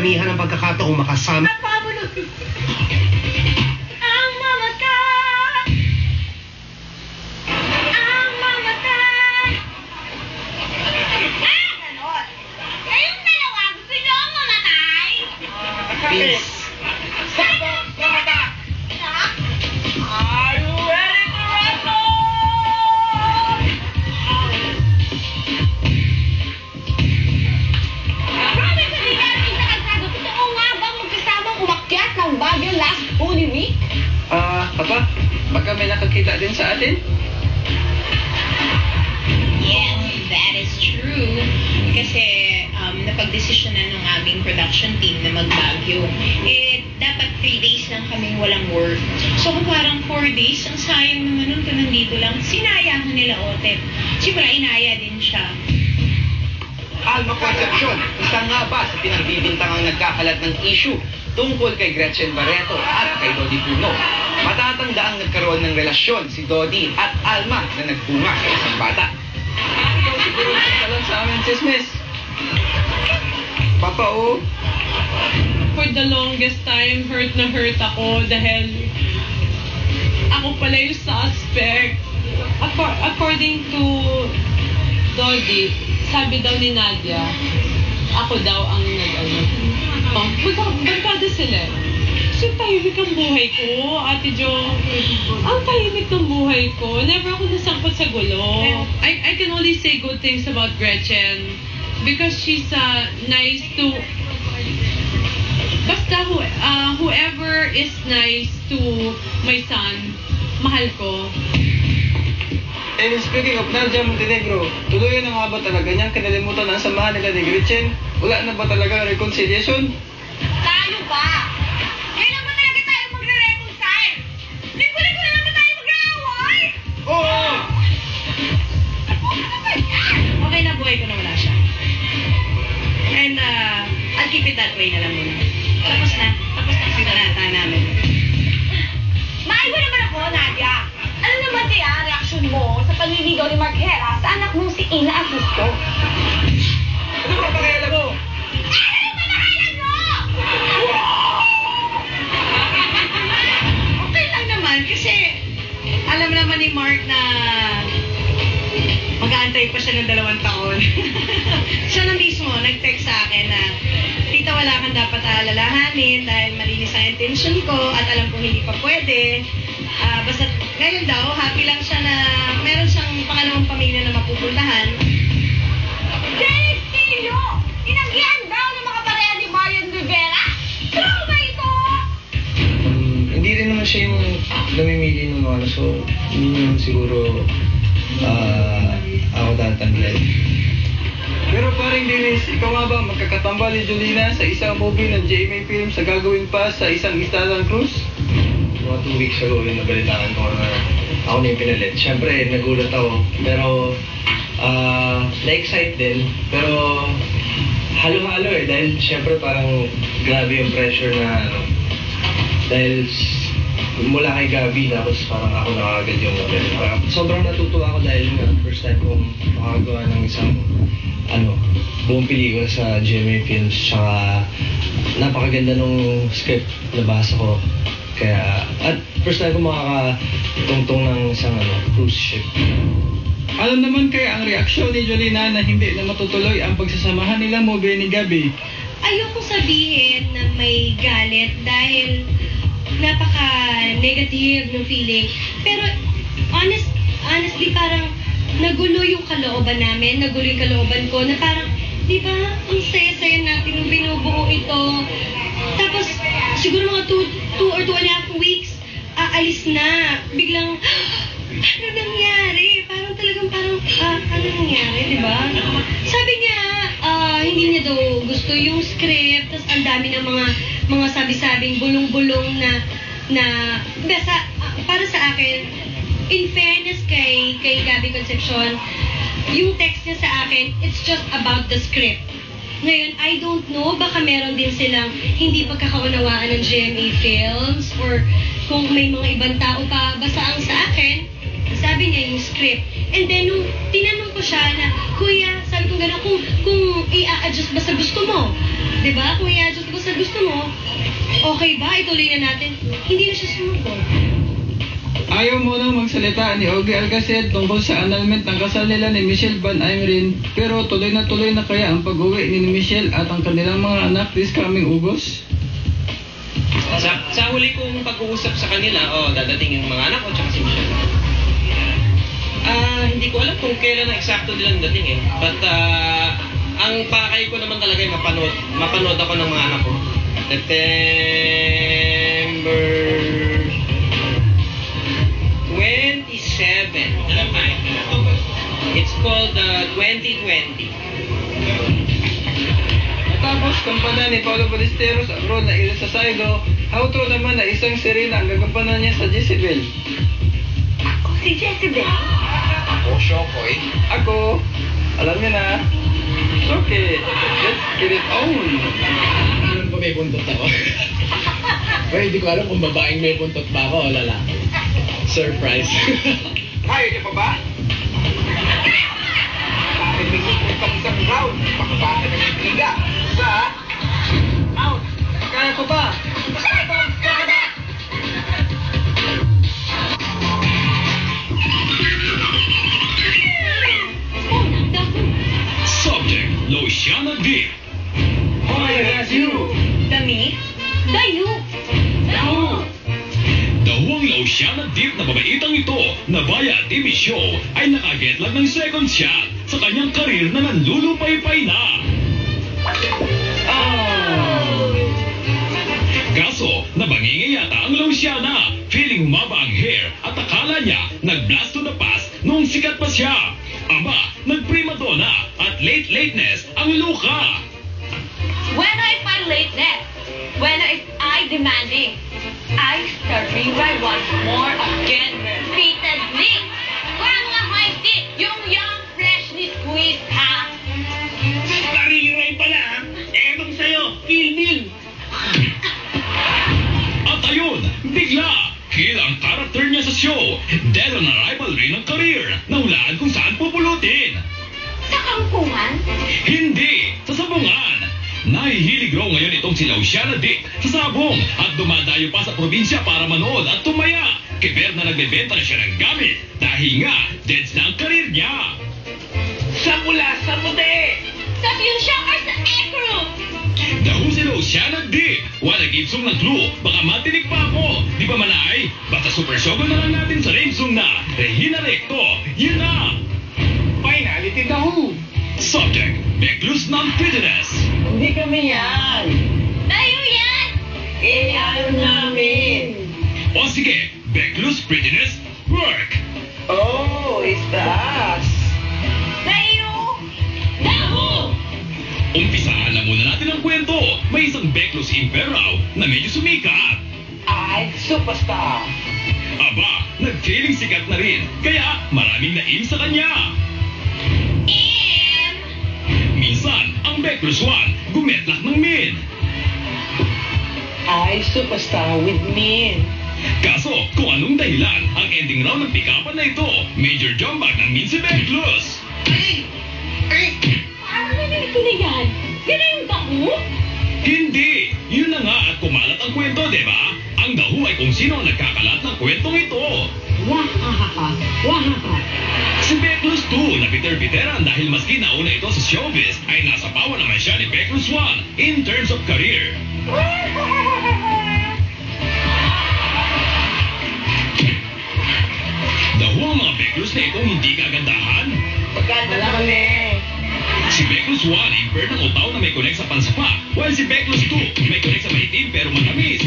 karamihan ng pagkakataong makasama. Ang mamata! Ang mamata! Ganon! Kayong dalawa, gusto niyo ang mamatay? Please. Are you ready to rumble? Promise, hindi natin sa kalsada. Totoo nga bang magkasamang umakyat ng Baguio last Holy Week? Papa, baka may nakakita din sa atin? Yes, that is true. Kasi napagdesisyonan ng aming production team na mag-Baguio. Dapat 3 days lang kaming walang work. So kung parang 4 days, ang sayang naman nun kung nandito lang. Sinayahan nila Otep. Siguro inaya din siya. Alma Concepcion, isa nga ba sa pinagbibintangang nagkakalat ng issue tungkol kay Gretchen Barreto at kay Dodi Puno? Matatanda ang nagkaroon ng relasyon si Dodi at Alma na nagbunga sa isang bata. Ikaw siguro sa lang sa amin, Chismis. Papa, oh. For the longest time, hurt na hurt ako dahil ako pala yung suspect. According to Dodi, sabi daw ni Nadia, ako daw ang magkada sila. So, tahimik ang buhay ko, Ate Jo. Ang tahimik ng buhay ko. Never ako nasangkot sa gulo. I can only say good things about Gretchen because she's nice to... Basta whoever is nice to my son, mahal ko. And speaking of Nadia Montenegro, tuluyan na nga ba talaga niyang kinalimutan ang samahan nila ni Gretchen? Wala na ba talaga reconciliation? Tayo ba? Kailan ba talaga tayo magre-reconcile? Linggo-linggo na naman tayo mag-aaway! Oo! Okay na buhay ko na wala siya. And I'll keep it that way na lang muna. Tapos na ang sinalata namin. Maiba naman ako, Nadia. Ano naman kaya reaksyon mo sa panliligaw ni Marquera sa anak mong si Ina Augusto? Ano ba pakialam mo? Ano ba nakalan mo? Okay lang naman kasi alam naman ni Mark na mag-aantay pa siya ng 2 taon. Siya na mismo nag-text sa akin na tita, wala kang dapat aalalahanin dahil malinis ang intention ko at alam kong hindi pa pwede. Basta ngayon daw, happy lang siya na meron siyang pangalawang pamilya na mapupuntahan. Dennis Tilo! Inanggihan daw ng mga pareha ni Marian Rivera? True ba ito? Hindi rin naman siya yung namimili ng ano, so hindi naman siguro ako tatanggihan. Pero parang Dennis, ikaw nga ba magkakatambal ni Jolina sa isang movie ng GMA Films sa gagawin pa sa isang Instagram cruise? Mga 2 weeks ago, yung nabalitaan ko na ako na yung pinalit. Siyempre, nagulat ako. Pero, na-excite din. Pero, halo-halo eh. Dahil siyempre parang grabe yung pressure na ano. Dahil mula kay Gabi, tapos parang ako nakagad yung parang sobrang natutuwa ako dahil nga first time kong makagawa ng isang buong pelikula sa GMA Films. Tsaka napakaganda nung script na basa ko. Kaya, at first time ko makakatungtong ng isang cruise ship. Alam naman kaya ang reaksyon ni Jolina na hindi na matutuloy ang pagsasamahan nila mo ni Gabi? Ayokong sabihin na may galit dahil napaka-negative ng feeling. Pero honestly, parang nagulo yung kalooban namin, nagulo yung kalooban ko, na parang, di ba, ang saya-saya natin nung binubuo ito. Tapos, siguro mga 2 or 2.5 weeks, aalis na. Biglang, ano nangyari? Parang ano nangyari, di ba? Sabi niya, hindi niya daw gusto yung script, tapos ang dami ng mga sabi-sabing bulong-bulong na para sa akin, in fairness kay Gabby Concepcion, yung text niya sa akin, it's just about the script. Ngayon, I don't know, baka meron din silang hindi pagkakaunawaan ng GMA Films or kung may mga ibang tao pa. Basta ang sa akin, sabi niya yung script. And then, nung tinanong ko siya na, Kuya, sabi ko gano'n, kung i-a-adjust ba sa gusto mo? Diba? Kung i-adjust ko sa gusto mo, okay ba? Ituloy na natin. Hindi na siya sumugod. Ayaw mo nang magsalita ni Ogie Alcacid tungkol sa annulment ng kasal nila ni Michelle Van Aymerin, pero tuloy na kaya ang pag-uwi ni Michelle at ang kanilang mga anak this coming August? Sa huli kong pag-uusap sa kanila, dadating yung mga anak ko tsaka si Michelle. Hindi ko alam kung kailan na eksakto nilang dating eh. But ang pakay ko naman talaga ay mapanood ako ng mga anak ko. September 27. It's called 2020. Tapos, kampanya ni Paolo Ballesteros ang role na Ila Sasaido, how true naman na isang Serena ang gagampanan niya sa Jezebel? Si Jezebel? Ako, Shokoy. Ako, alam niyo na. Okay, let's get it on. Alam ko may buntot ako. Well, hindi ko alam kung babaeng may buntot ba ako o lalaki. Surprise. Kaya niyo pa ba? Bakit may secret pang isang round? Pakapaka ng intriga. Sa? Out! Kaya ko ba? Subject, Luciana D. Oh my God, that's you! Dami? Dayo! Dahuang Luciana Deep na babaitang ito na via TV show ay nakaget lang ng second shot sa kanyang karir na nanlulupay-pay na. Kaso, nabangingay yata ang Luciana. Feeling humaba ang hair at akala niya nag-blast to the past noong sikat pa siya. Aba, nag-primadonna at late-lateness ang luka. When I find lateness, when I demanding, I start rewrite once more again repeatedly. Wala mga high feet, yung young, freshly squeezed ha. Nariray pala ha? Etong sa'yo, Kill Bill. At ayun, bigla, kill ang karakter niya sa show. Dead on arrival rin ang career. Nahulaan kung saan pupulutin. Sa kangkungan? Hindi, sa sabungan. Nahihilig raw ngayon itong si Luciana Dick sa sabong at dumadayo pa sa probinsya para manood at tumaya. Kiber na nagbebenta na siya ng gamit dahil nga, deads na ang karir niya. Sa mula, sa muti! Sa fuchsia or sa acro? Daho si Luciana Dick. Wala gibsong ng clue, baka matinig pa ako. Di ba manay? Basta super shogun na lang natin sa rimsong na Regina Recto. Yun na! Finality daho! Subject, Beclus non-fitness. Hindi kami yan! Tayo yan! Ayaw namin! O sige, Beclus prettiness, work! Oh, it's the us! Tayo! Daho! Umpisaan na muna natin ang kwento. May isang Beclus Imperaw na medyo sumikat. Ay, superstar! Aba, nag-feeling sikat na rin. Kaya maraming naim sa kanya. Minsan, ang Beclus 1 gumetlak ng min. Ay, superstar with me! Kaso, kung anong dahilan, ang ending round ng pikapan na ito, major jumbag ng min si Beclus. Ano narinig ko na yan? Yan na yung daho? Hindi! Yun na nga at kumalat ang kwento, di ba? Ang dahu ay kung sino ang nagkakalat ng kwentong ito. Wahahaha! Wahaha! Si Beclus 2 na biter-biteran dahil maski nauna ito sa showbiz ay nasa pawa naman siya ni Beclus 1 in terms of career. Daho ang mga Beclus na itong hindi kagandahan. Pagkanta na kami! Si Beclus 1 impaired ng utaw na may connect sa pansapa, while si Beclus 2 may connect sa maitim pero matamis.